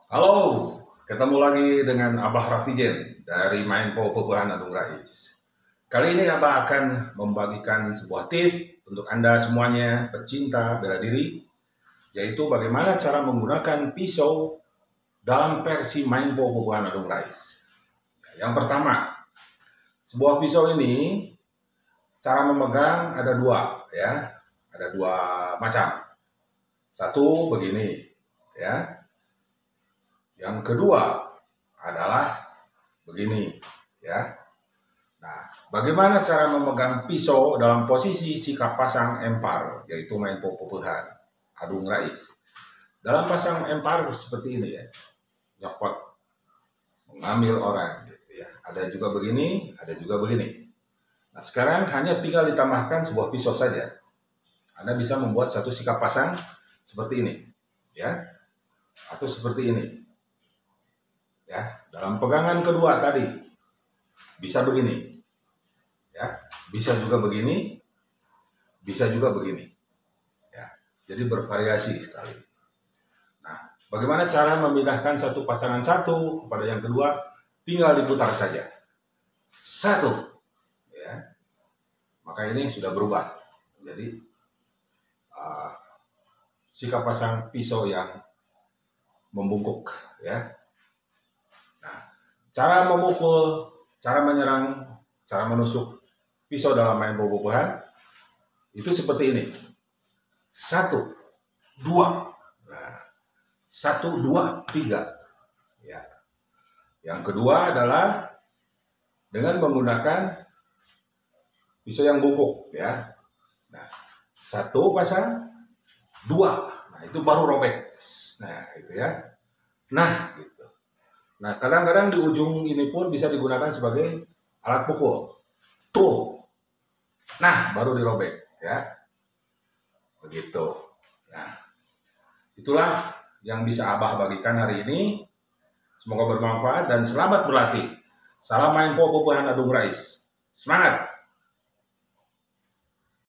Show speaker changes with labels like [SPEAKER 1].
[SPEAKER 1] Halo, ketemu lagi dengan Abah Rafijen dari Main Pepehan Adung Rais. Kali ini Abah akan membagikan sebuah tips untuk Anda semuanya pecinta bela diri, yaitu bagaimana cara menggunakan pisau dalam versi Main Pepehan Adung Rais. Yang pertama, sebuah pisau ini cara memegang ada dua, ya, ada dua macam. Satu begini, ya. Yang kedua adalah begini, ya. Nah, bagaimana cara memegang pisau dalam posisi sikap pasang empar, yaitu main popopehan, adung rais. Dalam pasang empar seperti ini ya, nyokot, mengambil orang, gitu ya. Ada juga begini, ada juga begini. Nah, sekarang hanya tinggal ditambahkan sebuah pisau saja. Anda bisa membuat satu sikap pasang seperti ini, ya, atau seperti ini. Ya, dalam pegangan kedua tadi bisa begini, ya, bisa juga begini, bisa juga begini, ya. Jadi bervariasi sekali. Nah, bagaimana cara memindahkan satu pasangan satu kepada yang kedua? Tinggal diputar saja, satu, ya. Maka ini sudah berubah. Jadi sikap pasang pisau yang membungkuk, ya. Cara memukul, cara menyerang, cara menusuk pisau dalam main popopehan itu seperti ini. Satu, dua. Nah, satu, dua, tiga. Ya. Yang kedua adalah dengan menggunakan pisau yang bungkuk, ya. Nah, satu pasang, dua. Nah, itu baru robek. Nah, itu ya. Nah, gitu. Nah, kadang-kadang di ujung ini pun bisa digunakan sebagai alat pukul. Tuh. Nah, baru dirobek, ya. Begitu. Nah, itulah yang bisa Abah bagikan hari ini. Semoga bermanfaat dan selamat berlatih. Salam main popopehan adung rais. Semangat!